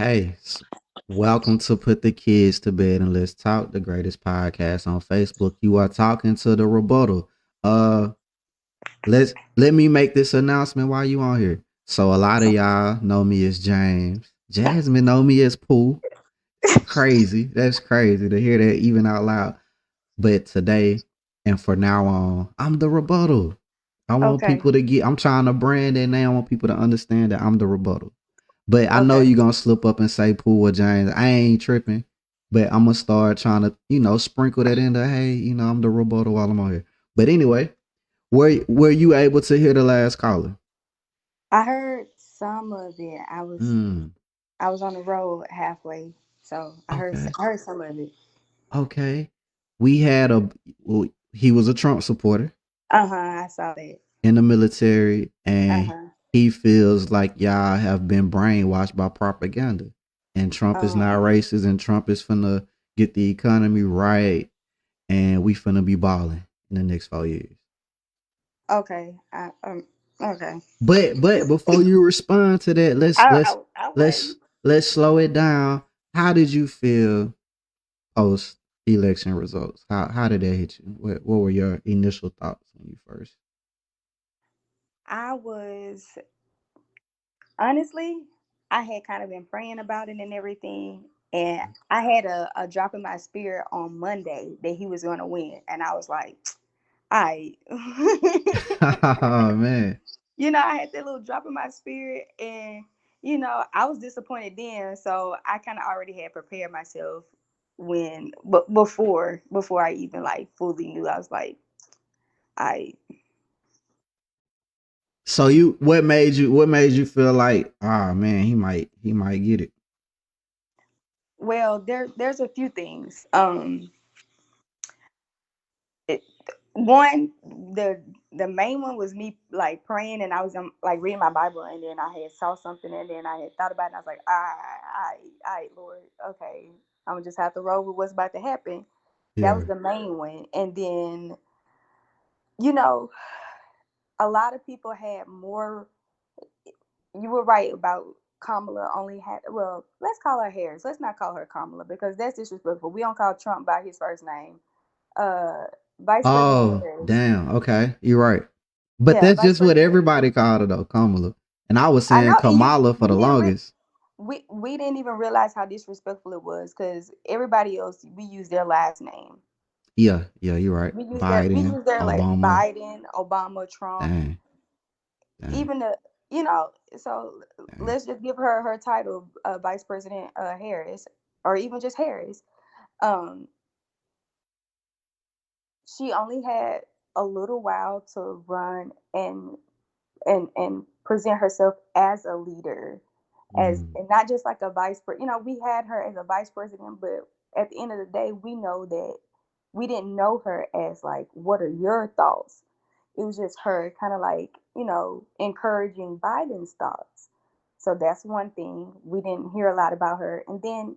Hey, welcome to Put the Kids to Bed and Let's Talk, the greatest podcast on Facebook. You are talking to the rebuttal. Uh, let me make this announcement while you on here. So a lot of y'all know me as James. Jasmine know me as Pooh. Crazy. That's crazy to hear that even out loud. But today and for now on, I'm the rebuttal. I want Okay, people to get. I'm trying to brand that name. I want people to understand that I'm the rebuttal. But I know okay, you're gonna slip up and say Poole or James. I ain't tripping. But I'm gonna start trying to, sprinkle that in there. Hey, I'm the rebuttal while I'm on here. But anyway, were you able to hear the last caller? I heard some of it. I was Hmm. I was on the road halfway, so Okay. I heard some of it. Okay. We had well, he was a Trump supporter I saw that. in the military, and Uh-huh. he feels like y'all have been brainwashed by propaganda. And Trump is not Um. racist, and Trump is finna get the economy right, and we finna be balling in the next 4 years. Okay. Okay. But before you respond to that, let's let's I'm let's waiting. let's slow it down. How did you feel post election results? How did that hit you? What were your initial thoughts when you first? I was honestly, I had kind of been praying about it and everything, and I had a drop in my spirit on Monday that he was going to win, and I was like, I. Oh man. I had that little drop in my spirit, and I was disappointed then. So I kind of already had prepared myself but before I even like fully knew. I was like, I So what made you feel like, ah man, he might get it. well, there's a few things. It, one the main one was me like praying, and I was like reading my Bible, and then I had saw something, and then I had thought about it, and I was like, I Lord, okay, I'm gonna just have to roll with what's about to happen. That Yeah. was the main one. And then, you know, a lot of people had more. You were right about Kamala only had, well, let's call her Harris. Let's not call her Kamala because that's disrespectful. We don't call Trump by his first name. Uh, Vice President Oh, Harris. damn. Okay. You're right. But Yeah, that's Vice just what President. everybody called her though, Kamala. And I was I saying know, and Kamala for the we didn't longest. we didn't even realize how disrespectful it was because everybody else we use their last name. Yeah, yeah, you're right. We Biden, use their like Obama. Biden, Obama, Trump, Dang, dang, even the you know. So dang. let's just give her title, Vice President Harris, or even just Harris. Um, she only had a little while to run and present herself as a leader, as Mm, and not just like a vice president. We had her as a vice president, but at the end of the day, we know that we didn't know her as like, what are your thoughts? It was just her kind of like, encouraging Biden's thoughts. So that's one thing. We didn't hear a lot about her. And then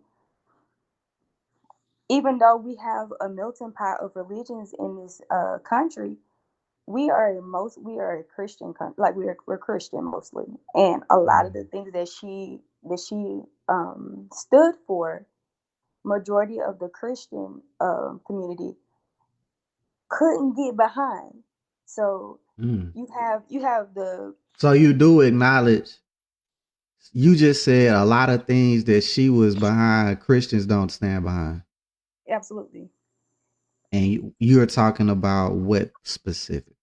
even though we have a melting pot of religions in this country, we are a Christian country. Like we're Christian mostly, and a lot of the mm. things that she stood for, majority of the Christian community couldn't get behind. So Mm. you have the So you do acknowledge, you just said a lot of things that she was behind, Christians don't stand behind. absolutely. And you're talking about what specific?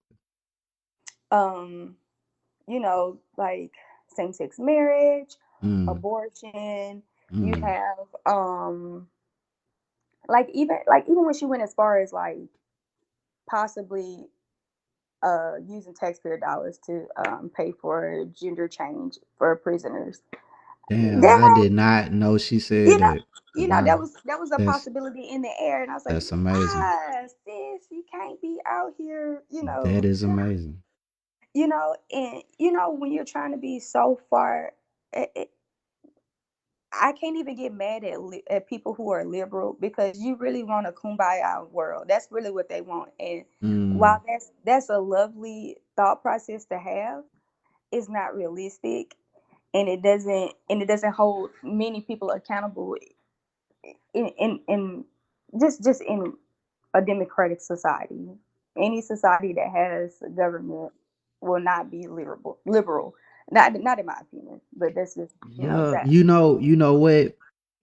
um like same-sex marriage, Mm, abortion. You mm. have like even when she went as far as like possibly using taxpayer dollars to pay for gender change for prisoners. Damn, I That did not know she said you know, that. that Wow. was a That's possibility in the air, and I was like, that's amazing. sis, you can't be out here, That is amazing. and when you're trying to be so far. I can't even get mad at people who are liberal because you really want a kumbaya world. That's really what they want. And Mm, while that's a lovely thought process to have, it's not realistic. and it doesn't hold many people accountable in just in a democratic society. Any society that has a government will not be liberal. Not in my opinion, but that's just Yeah, that. you know what?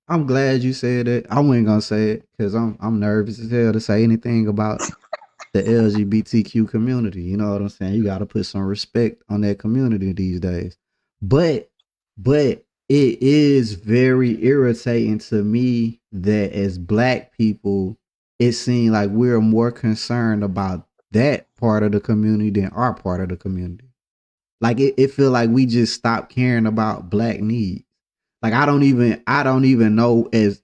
I'm glad you said it. I wasn't gonna say it because I'm nervous as hell to say anything about the LGBTQ community. You know what I'm saying? You got to put some respect on that community these days. But it is very irritating to me that as black people, it seems like we're more concerned about that part of the community than our part of the community. Like it feel like we just stopped caring about black needs. Like I don't even know as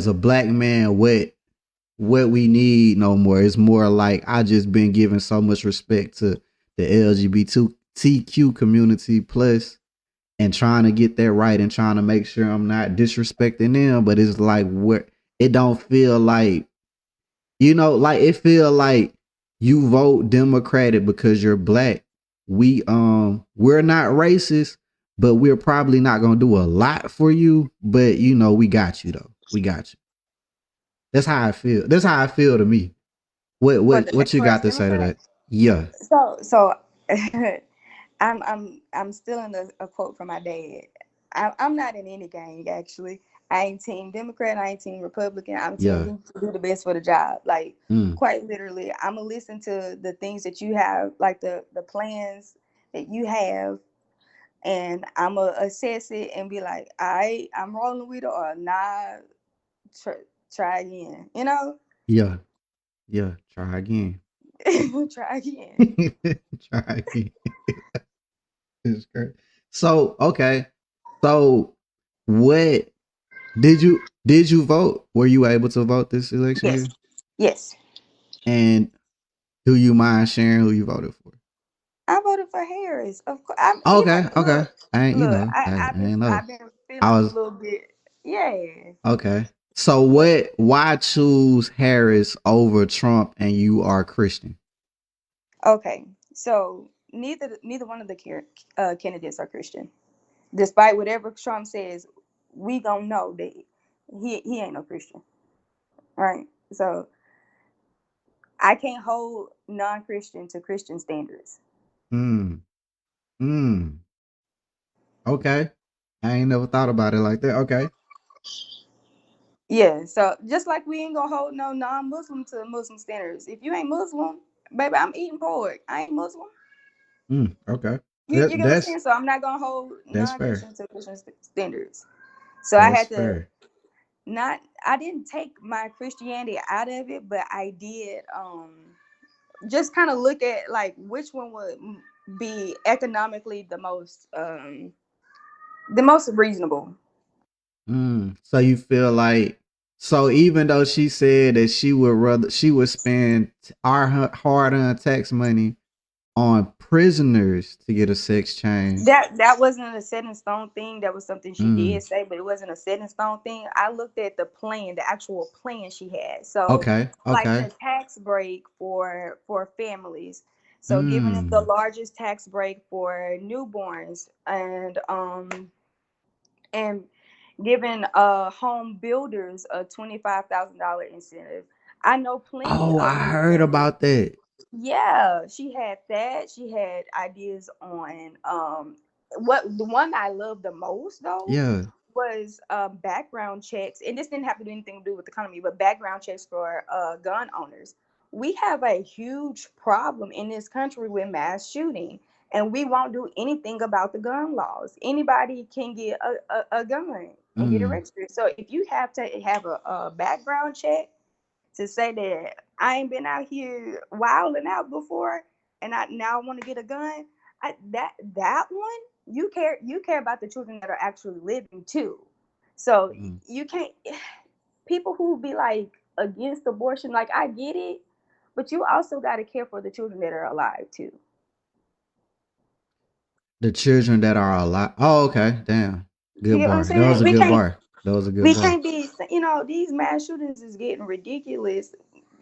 a black man what we need no more. It's more like I just been giving so much respect to the LGBTQ community plus and trying to get that right and trying to make sure I'm not disrespecting them. But it's like what it don't feel like, like it feel like you vote Democratic because you're black. We're not racist, but we're probably not gonna do a lot for you. But we got you though. We got you. That's how I feel. That's how I feel to me. What what what you For us got to say to Democrats. that? Yeah. So I'm still in a quote from my dad. I'm not in any gang actually. I ain't team Democrat. I ain't team Republican. I'm team Yeah. who to do the best for the job. Like Mm. quite literally, I'm gonna listen to the things that you have, like the plans that you have, and I'm gonna assess it and be like, I'm rolling with it or nah. Try again. Yeah. Yeah. Try again. Try again. Try again. It's great. So okay. So what did you vote? Were you able to vote this election Yes. year? Yes. And do you mind sharing who you voted for? I voted for Harris. Of course. I'm Okay, even okay. look, I ain't look. I ain't know. I've been I feeling a was little bit. Yeah. okay. So But why choose Harris over Trump and you are Christian? okay. So neither one of the candidates are Christian. Despite whatever Trump says, we gonna know that he ain't no Christian, right? So I can't hold non-Christian to Christian standards. Hmm. Hmm. Okay. I ain't never thought about it like that. Okay. Yeah. So just like we ain't gonna hold no non-Muslim to Muslim standards. If you ain't Muslim, baby, I'm eating pork. I ain't Muslim. Okay. You get what I'm That's saying? So I'm not gonna hold that's fair. non-Christian to Christian standards. So I That's had to fair. not. I didn't take my Christianity out of it, but I did just kind of look at like which one would be economically the most reasonable. So you feel like so even though she said that she would spend our hard earned tax money on prisoners to get a sex change. That wasn't a set in stone thing. That was something she Mm. did say, but it wasn't a set in stone thing. I looked at the actual plan she had. So, Okay. like Okay. the tax break for families. So, giving them the Mm. largest tax break for newborns, and giving home builders a $25,000 incentive. I know plenty Oh, of I new heard families. about that. Yeah, she had that. She had ideas on what the one I loved the most though Yeah. was background checks, and this didn't have to do anything to do with the economy, but background checks for gun owners. We have a huge problem in this country with mass shooting, and we won't do anything about the gun laws. Anybody can get a gun and get it Mm. registered. So if you have to have a background check to say that I ain't been out here wilding out before, and I now want to get a gun. That one you care about the children that are actually living too. So Mm. you can't people who be like against abortion, like I get it, but you also got to care for the children that are alive too. The children that are alive. Oh, okay. Damn. You Good get what I'm bar. That was saying? a We good can't bar. That was a good we bar. can't be these mass shootings is getting ridiculous.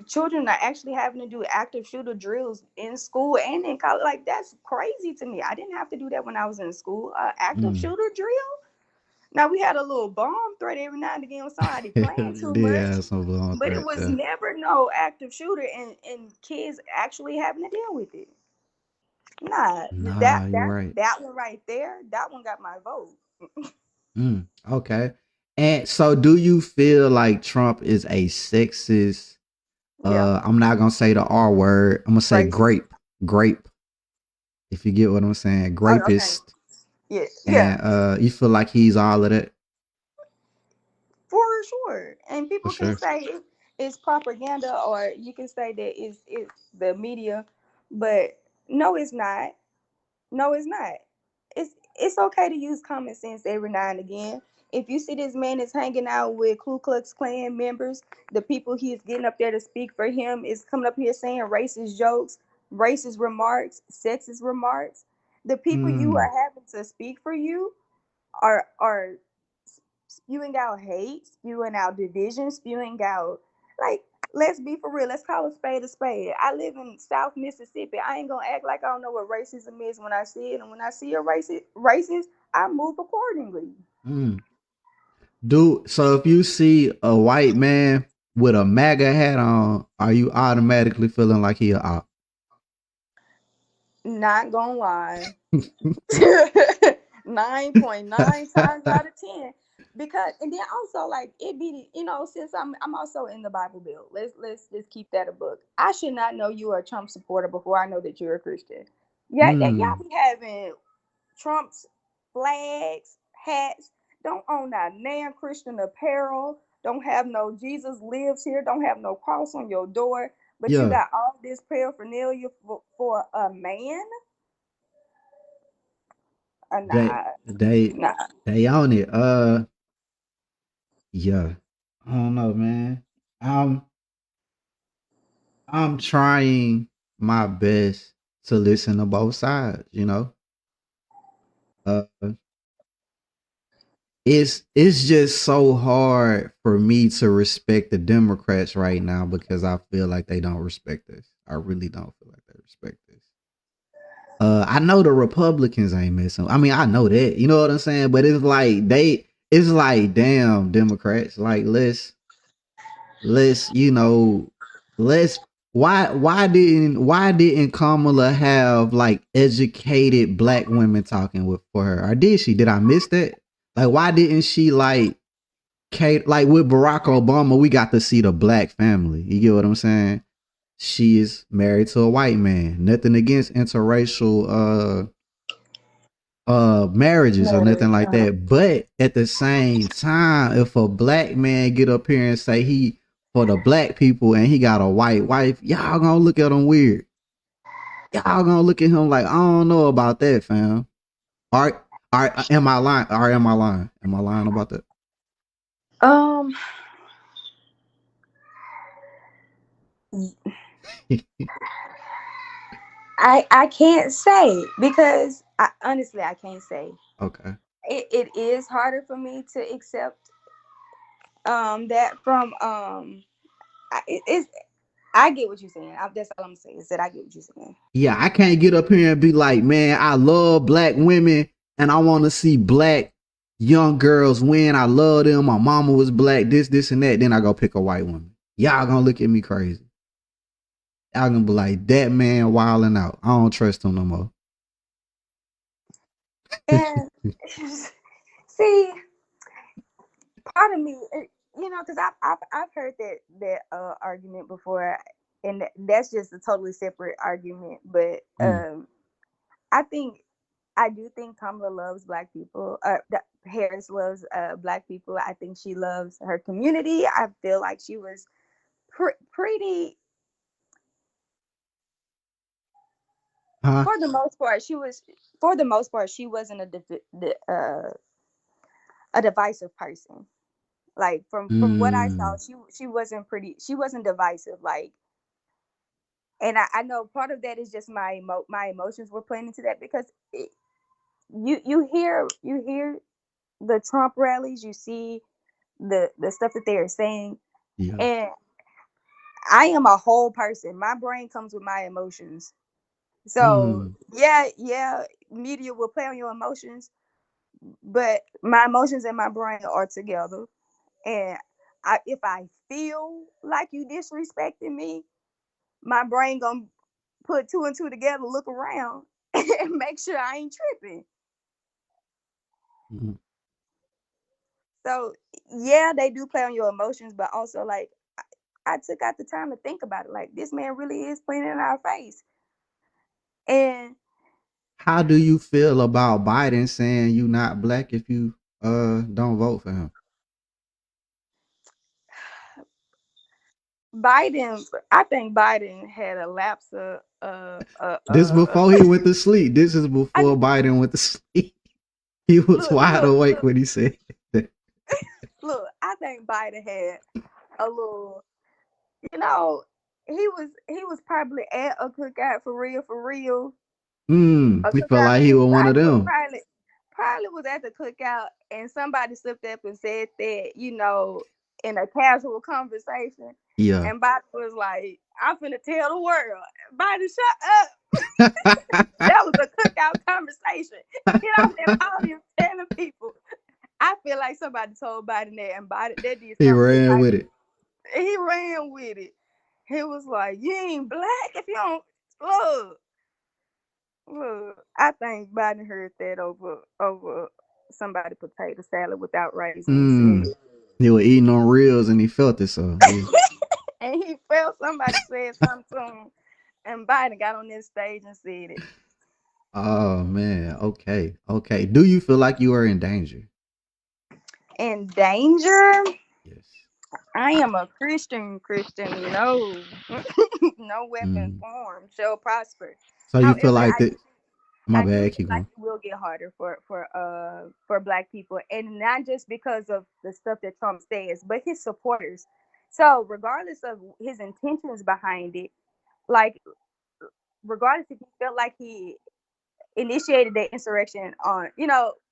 children are actually having to do active shooter drills in school and in college. Like, that's crazy to me. I didn't have to do that when I was in school. Active Mm. shooter drill. Now we had a little bomb threat every now and again with somebody playing too Did much, have some long but it threat was there. never no active shooter and kids actually having to deal with it. Nah, Nah, you're right. that one right there, that one got my vote. Okay. And so do you feel like Trump is a sexist? Yeah, I'm not gonna say the R word. I'm gonna say racist. grape. Grape. If you get what I'm saying. Oh, okay. Grapist. Yeah, yeah, And you feel like he's all of that? for sure. And For people can sure. say it's propaganda, or you can say that it's the media, but no, it's not. No, it's not. It's okay to use common sense every now and again. If you see this man is hanging out with Ku Klux Klan members, the people he's getting up there to speak for him is coming up here saying racist jokes, racist remarks, sexist remarks. The people you Mm. are having to speak for you are spewing out hate, spewing out division, spewing out, like, let's be for real. Let's call a spade a spade. I live in South Mississippi. I ain't gonna act like I don't know what racism is when I see it, and when I see a racist, I move accordingly. Mm. So if you see a white man with a MAGA hat on, are you automatically feeling like he a op? Not gonna lie. 9.9 times out of 10, because, and then also, like, it be, since I'm also in the Bible Belt, let's just keep that a book. I should not know you are a Trump supporter before I know that you're a Christian. Yeah, that y'all Mm. be having Trump's flags, hats, don't own that damn Christian apparel, don't have no Jesus lives here, don't have no cross on your door, but you Yeah. got all this paraphernalia for a man. They Nah, they nah. they own it. Yeah. I don't know, man. I'm I'm trying my best to listen to both sides, you know. Uh it's just so hard for me to respect the Democrats right now because I feel like they don't respect us. I really don't feel like they respect us. I know the Republicans ain't messing. I mean, I know that. You know what I'm saying? But it's like damn Democrats. Like let's you know let's why didn't Kamala have like educated black women talking with for her? Or did she? Did I miss that? Like why didn't she like Kate, like with Barack Obama, we got to see the black family. You get what I'm saying? She is married to a white man. Nothing against interracial marriages or nothing like that. But at the same time, if a black man get up here and say he for the black people and he got a white wife, y'all gonna look at him weird. Y'all gonna look at him like I don't know about that, fam. Am I lying? Am I lying? Am I lying about that? Um, I can't say, because honestly I can't say. Okay. It is harder for me to accept that from it's I get what you're saying. That's all I'm saying is that I get what you're saying. Yeah, I can't get up here and be like, man, I love black women and I want to see black young girls win. I love them. My mama was black, this, and that. Then I go pick a white woman. Y'all gonna look at me crazy. Y'all gonna be like, that man wilding out. I don't trust him no more. And see, part of me, because I've heard that argument before, and that's just a totally separate argument. But Mm. I think I do think Kamala loves black people. Harris loves black people. I think she loves her community. I feel like she was pretty, Huh? for the most part. For the most part, she wasn't a divisive person. Like, from what I saw, Mm. she wasn't divisive. Like, and I know part of that is just my emotions were playing into that, because you hear the Trump rallies, you see the stuff that they are saying, Yeah. and I am a whole person. My brain comes with my emotions. So Mm, yeah, media will play on your emotions, but my emotions and my brain are together. And if I feel like you disrespecting me, my brain gonna put two and two together, look around, and make sure I ain't tripping. mm. So yeah, they do play on your emotions, but also like I took out the time to think about it. Like this man really is playing in our face, and How do you feel about Biden saying you not black if you don't vote for him? Biden. I think Biden had a lapse of This before he went to sleep. This is I before Biden went to sleep. He was look, wide look, awake look, when he said that. look. I think Biden had a little. You know, he was probably at a cookout for real. A He felt cookout like for he real. was one of them. Probably was at the cookout and somebody slipped up and said that, in a casual conversation. Yeah. And Biden was like, I'm finna tell the world. Biden, shut up. That was a cookout conversation. Get off that podium telling people. I feel like somebody told Biden that, and Biden that did He something to ran with Biden. it. He ran with it. He was like, "You ain't black if you don't look." Look, I think Biden heard that over somebody potato salad without raisins, Mm. He was eating on reels and he felt it. So yeah. and he felt somebody said something to him, and Biden got on this stage and said it. Oh man. Okay. Okay. Do you feel like you are in danger? In danger? Yes. I am a Christian. No, no weapon Mm. formed shall prosper. So you feel However, like that? My I do bad. feel Keep like going. it will get harder for Black people, and not just because of the stuff that Trump says, but his supporters. So regardless of his intentions behind it, like regardless if he felt like he initiated the insurrection on,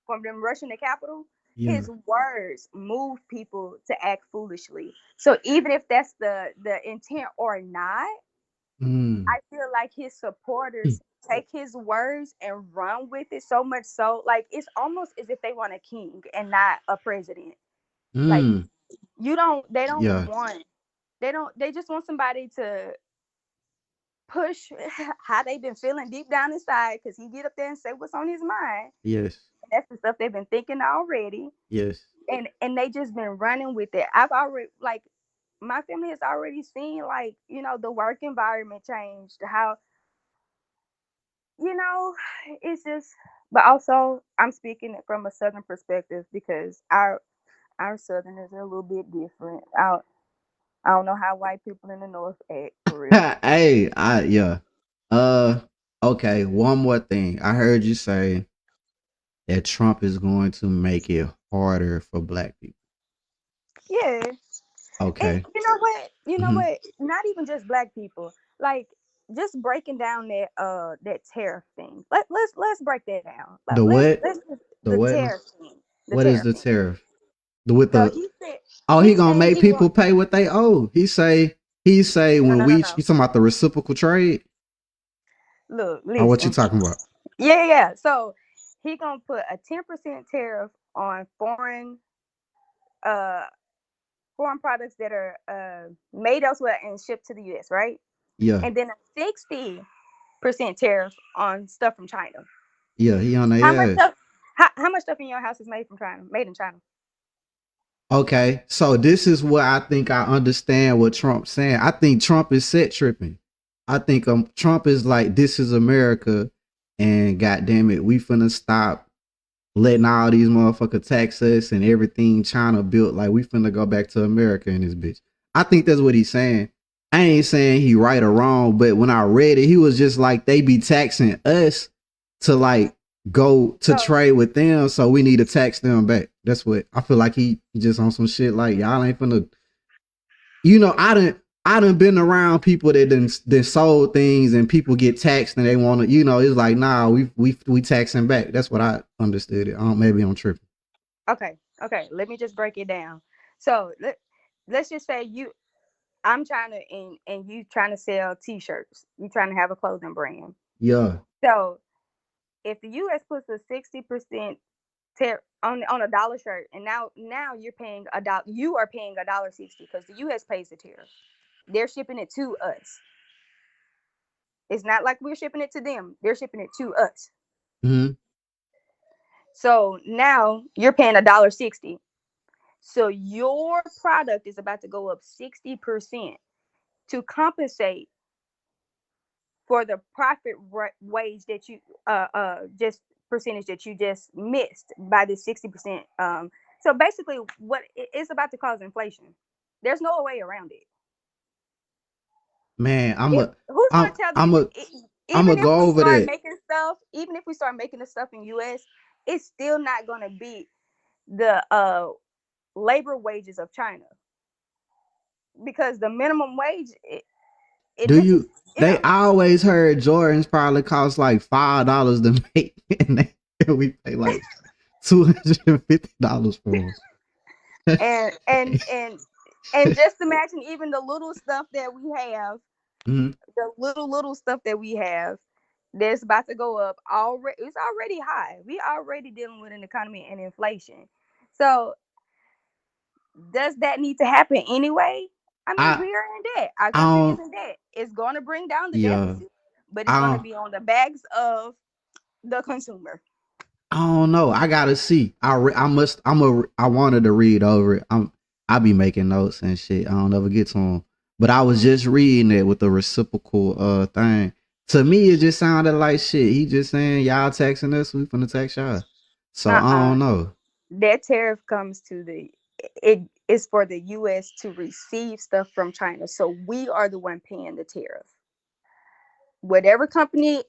from them rushing the Capitol, Yeah. his words move people to act foolishly. So even if that's the intent or not, Mm. I feel like his supporters take his words and run with it so much so, like it's almost as if they want a king and not a president. Like Mm. they don't Yeah. want, they just want somebody to push how they've been feeling deep down inside, because he get up there and say what's on his mind. Yes. And that's the stuff they've been thinking already. Yes. And they just been running with it. I've already, like, my family has already seen, like, the work environment changed, how, you know, it's just, but also I'm speaking it from a southern perspective because our southerners are a little bit different. I don't know how white people in the north act for real. Hey, yeah. Uh okay, one more thing. I heard you say that Trump is going to make it harder for black people. Yeah. And Okay. you know Hmm. what? Not even just black people. Like, just breaking down that tariff thing. Let's break that down. The what? Let's just, The the what now? tariff thing. The What is tariff the thing. tariff? The with So the he said oh, he he gonna said make he want people pay what they owe. He say no when no no you no. talking about the reciprocal trade Look, or what you listen. talking about? Yeah. So he gonna put a 10% tariff on uh foreign products that are made elsewhere and shipped to the US, right? Yeah. And then a 60% tariff on stuff from China. Yeah, he on How much their ass. stuff? How much stuff in your house is made from China? Made in China? Okay, so this is what I think I understand what Trump's saying. I think Trump is set tripping. I think Trump is like, this is America, and goddamn it, we finna stop letting all these motherfucker tax us and everything China built. Like we finna go back to America in this bitch. I think that's what he's saying. I ain't saying he right or wrong, but when I read it, he was just like, they be taxing us to like go to So trade with them, so we need to tax them back. That's what I feel like. He just on some shit like, y'all ain't finna. I done been around people that then sold things and people get taxed and they want to. It's like, nah, we taxing back. That's what I understood it. Maybe I'm tripping. okay, let me just break it down. So let's just say I'm trying to and you trying to sell t-shirts. You trying to have a clothing brand. Yeah. So if the US puts a 60% tariff on a dollar shirt, and now you're paying a dollar, you are paying $1.60 because the US pays the tariff. They're shipping it to us. It's not like we're shipping it to them. They're shipping it to us. Mm-hmm. So now you're paying $1.60. So your product is about to go up 60% to compensate for the profit wage that you just percentage that you just missed by the 60%. So basically, what it's about to cause inflation. There's no way around it. Man, Who's I'm gonna tell I'm these? a I'm Even gonna if go we over start that. making stuff, even if we start making the stuff in US, it's still not gonna beat the labor wages of China because the minimum wage it Do this is you? They yeah. always heard Jordans probably cost like $5 to make, and we pay like $250 for them. and and and and just imagine even the little stuff that we have, Mhm. the little stuff that we have that's about to go up already. It's already high. We already dealing with an economy and inflation. So does that need to happen anyway? I mean, I we are in debt. Our I country is don't. in debt. It's going to bring down the Yeah. deficit, but it's I going to don't. be on the backs of the consumer. I don't know. I gotta see. I must. I wanted to read over it. I be making notes and shit. I don't ever get to them. But I was just reading it with the reciprocal thing. To me, it just sounded like shit. He just saying y'all taxing us, we finna tax y'all. So I Uh-uh. don't know. That tariff comes to it is for the US to receive stuff from China. So we are the one paying the tariff. Whatever company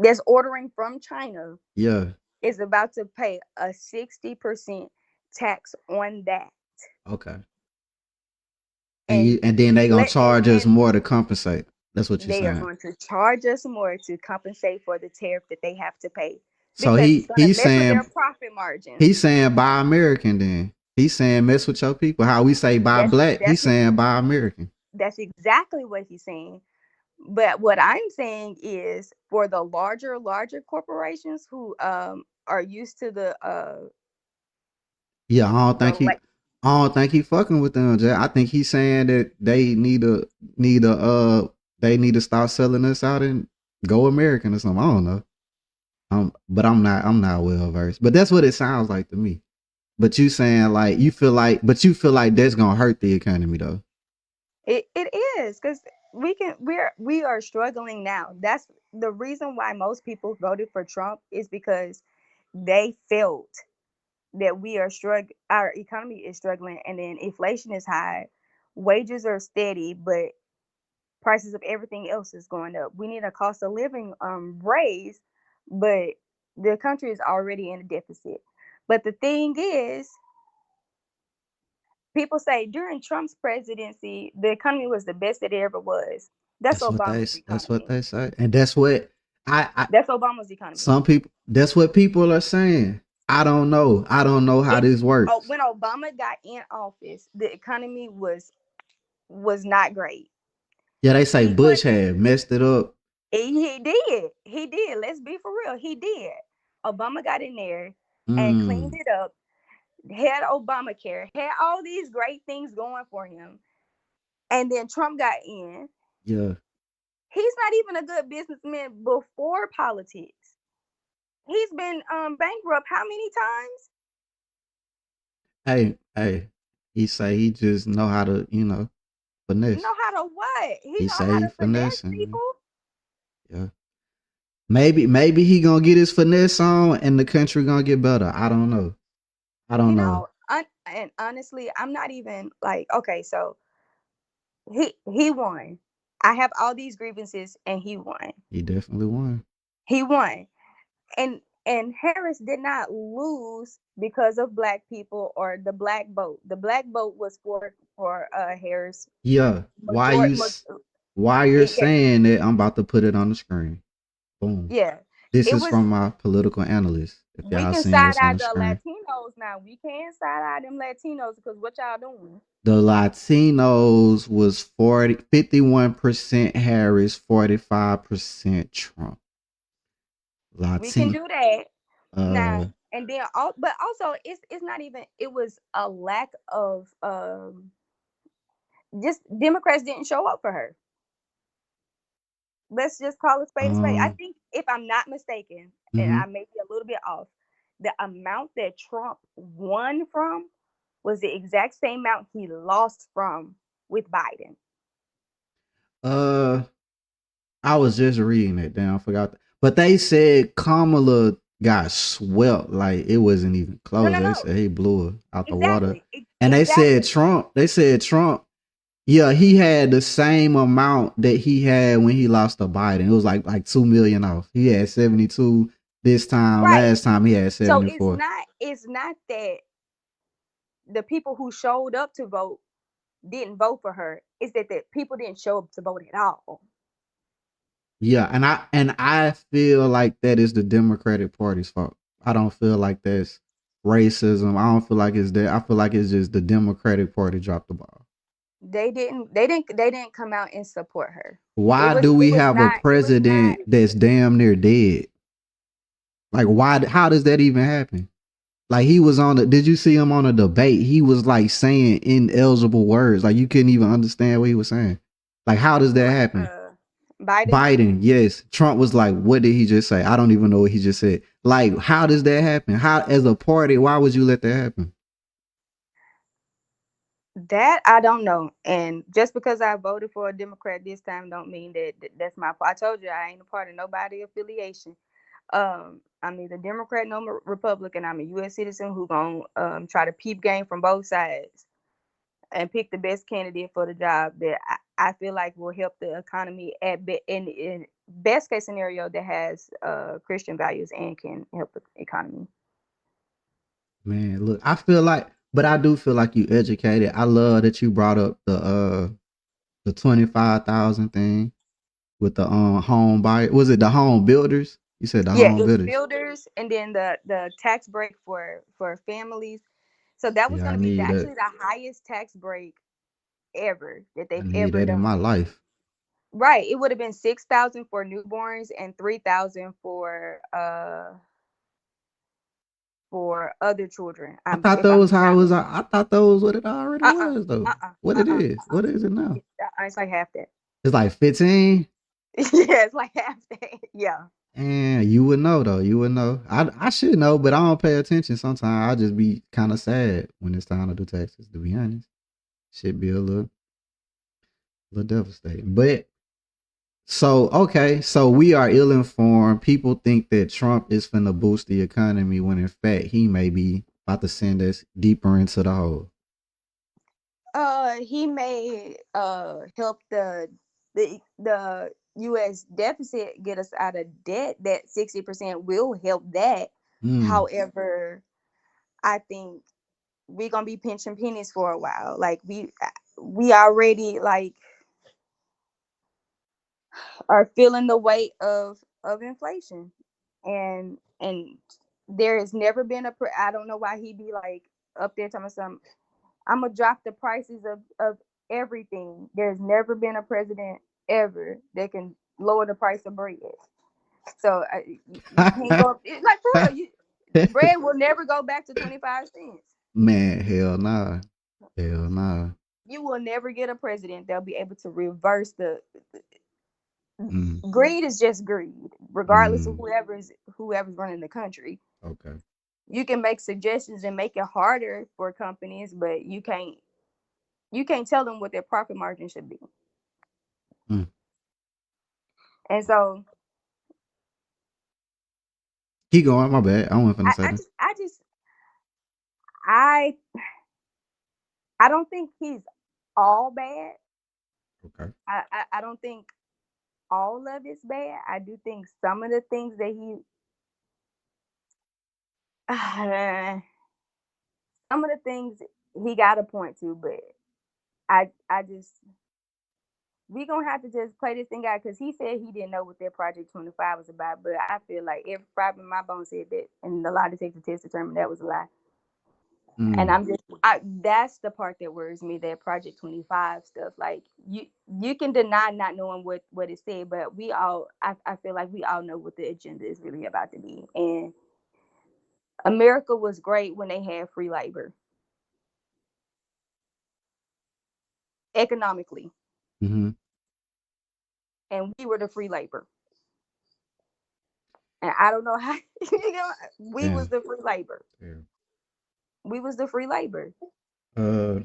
that's ordering from China Yeah. is about to pay a 60% tax on that. Okay. And And then they gonna let charge us and more to compensate. That's what you're they are saying. going to charge us more to compensate for the tariff that they have to pay So because it's going to he's mess with their saying profit margins. he's saying buy American then. He's saying mess with your people. How we say buy That's black, he's that's saying buy American. that's exactly what he's saying. But what I'm saying is for the larger corporations who are used to Yeah, the like I don't think he fucking with them, Jay. I think he's saying that they need a they need to start selling us out and go American or something. I don't know. But I'm not well versed. But that's what it sounds like to me. But you saying like you feel like that's gonna hurt the economy though. it is because we are struggling now. That's the reason why most people voted for Trump is because they felt that we are struggling, our economy is struggling, and then inflation is high, wages are steady, but prices of everything else is going up. We need a cost of living raise, but the country is already in a deficit. But the thing is, people say during Trump's presidency, the economy was the best that it ever was. That's Obama's That's what economy. they say. And that's what I That's Obama's economy. some people that's what people are saying. I don't know. I don't know how It this works. when Obama got in office, the economy was not great. Yeah, they say He put Bush had messed it up. he did. He did. Let's be for real. He did. Obama got in there and cleaned Mm, it up, had Obamacare, had all these great things going for him. And then Trump got in. yeah. He's not even a good businessman before politics. He's been bankrupt how many times? Hey. He say he just know how to, finesse. Know how to what? He He know say how he to finesse finessing. people. Yeah. Maybe he gonna get his finesse on and the country gonna get better. I don't know. I don't You know. know, and honestly, I'm not even like okay. So he won. I have all these grievances, and he won. He definitely won. He won, and Harris did not lose because of black people or the black vote. The black vote was for Harris. Yeah. Majority, Why you're it, saying that, I'm about to put it on the screen. Boom. yeah. This It is was from my political analyst. If we y'all can seeing side this on eye the the screen, Latinos now. We can side eye them Latinos because what y'all doing? the Latinos was 51% Harris, 45% Trump. We can Latin, do that now. uh, And then all, but also it's not even. It was a lack of just Democrats didn't show up for her. Let's just call it spade a spade. I um, think if I'm not mistaken, and mhm. I may be a little bit off, the amount that Trump won from was the exact same amount he lost from with Biden. uh, I was just reading it down, I forgot. But they said Kamala got swept, like it wasn't even No, close. no, They no. said he blew her out the water. Exactly. And Exactly. They said Trump, yeah, he had the same amount that he had when he lost to Biden. It was like 2 million off. He had 72 this time. Right. Last time he had So 74. it's not that the people who showed up to vote didn't vote for her. It's that the people didn't show up to vote at all. Yeah, and I feel like that is the Democratic Party's fault. I don't feel like that's racism. I don't feel like it's that. I feel like it's just the Democratic Party dropped the ball. They didn't come out and support her. Why do It we was have a not it was not president that's damn near dead? Like why how does that even happen? Like he was on a did you see him on a debate? He was like saying ineligible words. Like you couldn't even understand what he was saying. Like how does that happen? uh Biden. Biden, yes. Trump was like, what did he just say? I don't even know what he just said. Like, how does that happen? How, as a party, why would you let that happen? That I don't know. And just because I voted for a Democrat this time don't mean that's my fault. I told you I ain't a part of nobody affiliation. I'm neither Democrat nor Republican. I'm a U.S. citizen who gonna try to peep game from both sides and pick the best candidate for the job that I feel like will help the economy in best case scenario that has Christian values and can help the economy. Man, look, I feel like, but I do feel like you educated. I love that you brought up the 25,000 thing with the home buyer. Was it the home builders? You said the Yeah, home it's builders. builders and then the tax break for families. So that was Yeah, going I to be need that. actually the highest tax break ever that I they've need ever that in my done. life. Right, it would have been 6,000 for newborns and 3,000 for other children. I thought If that I'm was how it not was. mistaken. I thought that was what it already was though. What it is? Uh-uh. What is it now? It's like half that. It's like 15. Yeah, it's like half that. Yeah. And you would know though. You would know. I should know, but I don't pay attention. Sometimes I just be kind of sad when it's time to do taxes. To be honest, should be a little devastating. But so okay, so we are ill informed. People think that Trump is finna boost the economy when in fact he may be about to send us deeper into the hole. He may help the U.S. deficit get us out of debt. That 60% will help that. Mm. However, I think we're gonna be pinching pennies for a while. Like we already like are feeling the weight of inflation, and there has never been I don't know why he be like up there telling me something. I'm gonna drop the prices of everything. There's never been a president ever that can lower the price of bread. So you can't go it's like for real. Bread will never go back to 25 cents. Man, hell nah. Hell nah. You will never get a president that'll be able to reverse the Mm. greed is just greed, regardless of Mm. whoever's running the country. Okay. You can make suggestions and make it harder for companies, but you can't tell them what their profit margin should be. Mm. And so Keep going. My bad. I wasn't finna I, say I that. just I just I I don't think he's all bad. Okay. I don't think all of it's bad. I do think some of the things that some of the things he got a point to, but I just we gonna have to just play this thing out because he said he didn't know what that Project 25 was about. But I feel like every fiber in my bones said that, and the lie detector test determined that was a lie. And Mm. that's the part that worries me. That Project 25 stuff, like you can deny not knowing what it said, but I feel like we all know what the agenda is really about to be. And America was great when they had free labor economically, Mm-hmm. and we were the free labor. And I don't know how we Yeah. was the free labor. Yeah. We was the free labor. Uh,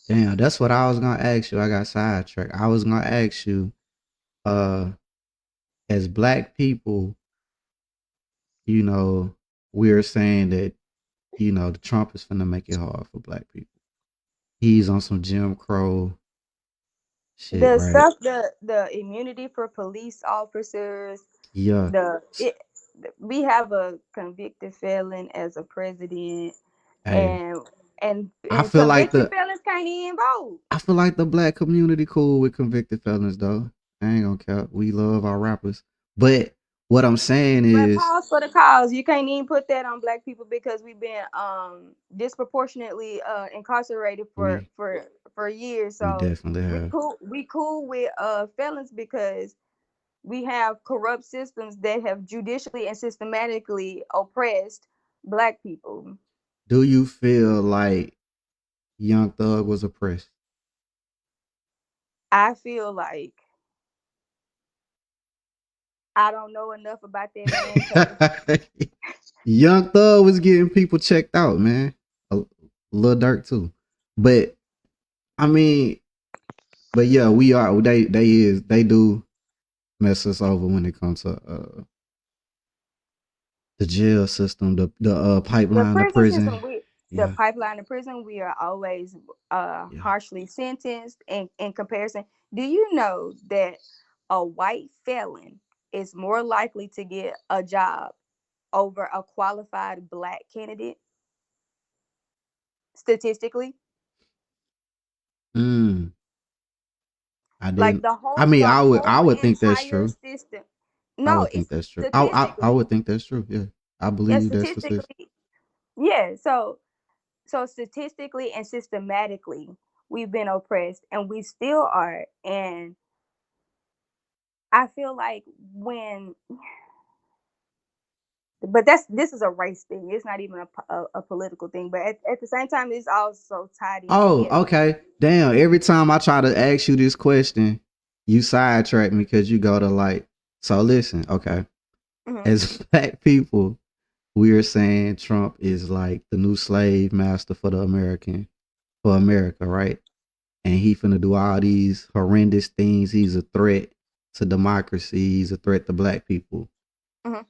damn, that's what I was gonna ask you. I got sidetracked. I was gonna ask you, uh, as black people, you know, we're saying that, the Trump is finna make it hard for black people. He's on some Jim Crow shit, The right? stuff, the immunity for police officers, Yeah. the it, we have a convicted felon as a president, Hey, and I and feel like convicted the felons can't even vote. I feel like the black community cool with convicted felons though. I ain't gonna cap. We love our rappers. But what I'm saying But is pause for the cause. You can't even put that on black people because we've been disproportionately incarcerated we for years. we So definitely have. we cool with felons because we have corrupt systems that have judicially and systematically oppressed black people. Do you feel like Young Thug was oppressed? I feel like I don't know enough about that man because Young Thug was getting people checked out, man. A Lil Durk too. But I mean, but yeah, we are they do mess us over when it comes to the jail system, the the pipeline, the prison system, prison. the Yeah, pipeline to prison, we are always yeah. harshly sentenced in comparison. Do you know that a white felon is more likely to get a job over a qualified black candidate statistically? Mm, I Like didn't. I mean, the I whole would think that's entire true. system. I No, would think it's that's true. I statistically. would think that's true. Yeah, I Yeah, believe that's the. statistically. Yeah, so statistically and systematically, we've been oppressed, and we still are. And I feel like when, but this is a race thing. It's not even a political thing. But at the same time, it's also tied in Oh, together. okay. Damn. Every time I try to ask you this question, you sidetrack me because you go to like. So listen, okay. Hmm. As black people, we are saying Trump is like the new slave master for America, right? And he finna do all these horrendous things. He's a threat to democracy. He's a threat to black people. Hmm.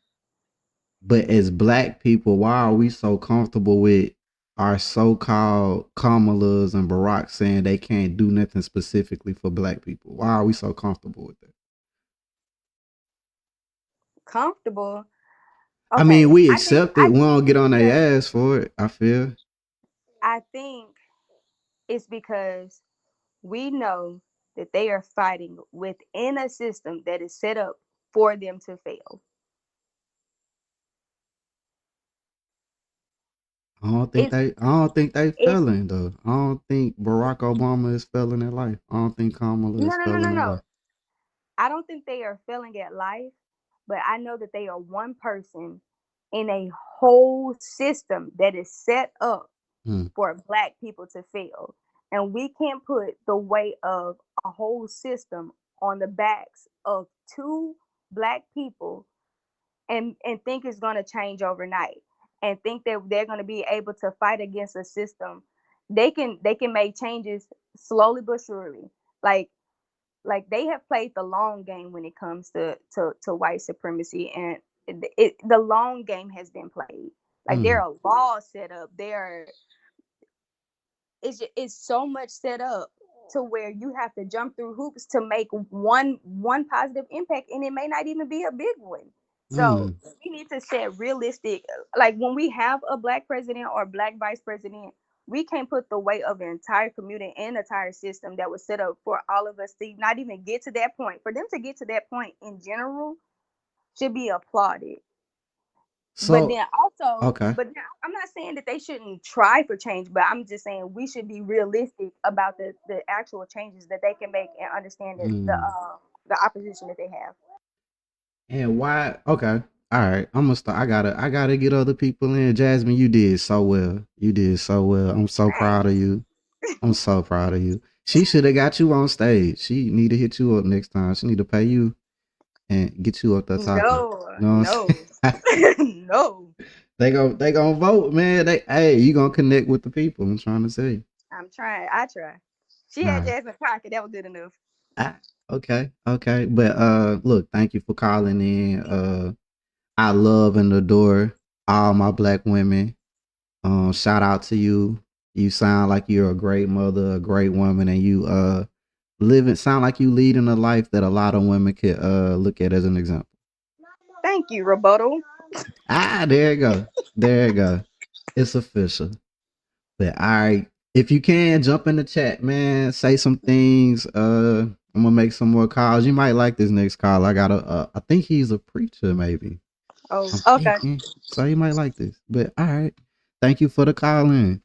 But as black people, why are we so comfortable with our so-called Kamalas and Barack saying they can't do nothing specifically for black people? Why are we so comfortable with that? Comfortable. I mean, Okay, we accept it. I We think don't it's get on because their ass for it. I feel. I think it's because we know that they are fighting within a system that is set up for them to fail. It's I don't think they it's failing though. I don't think Barack Obama is failing at life. I don't think Kamala is failing at no. life. I don't think they are failing at life, but I know that they are one person in a whole system that is set up Hmm. for black people to fail. And we can't put the weight of a whole system on the backs of two black people and think it's going to change overnight and think that they're going to be able to fight against a system. They can make changes slowly but surely. like they have played the long game when it comes to white supremacy, and the long game has been played. Like there Hmm. are laws set up there. It's so much set up to where you have to jump through hoops to make one positive impact, and it may not even be a big one. So we need to set realistic, like when we have a black president or black vice president, we can't put the weight of the entire community and the entire system that was set up for all of us to not even get to that point. For them to get to that point in general should be applauded. But So then also, okay. but now, I'm not saying that they shouldn't try for change, but I'm just saying we should be realistic about the actual changes that they can make and understand Mm. the opposition that they have. And why? Okay. All right. I'm gonna start. I gotta get other people in. Jasmine, you did so well. You did so well. I'm so proud of Thanks. you. I'm so proud of you. She should have got you on stage. She need to hit you up next time. She need to pay you and get you up there talking. No, You know what I'm no, saying? no. They gonna vote, man. You gonna connect with the people. I'm trying to say. I'm trying. I try. She All had right. Jasmine Pocket. That was good enough. Ah, okay, okay. But look, thank you for calling in. I love and adore all my black women. Shout out to you. You sound like you're a great mother, a great woman, and you sound like you leading a life that a lot of women could look at as an example. Thank you, rebuttal. Ah, there you go. There you go. It's official. But all right. If you can jump in the chat, man, say some things. I'm gonna make some more calls. You might like this next call. I got I think he's a preacher, maybe. Oh, I'm okay. thinking. So you might like this. But all right. Thank you for the call in.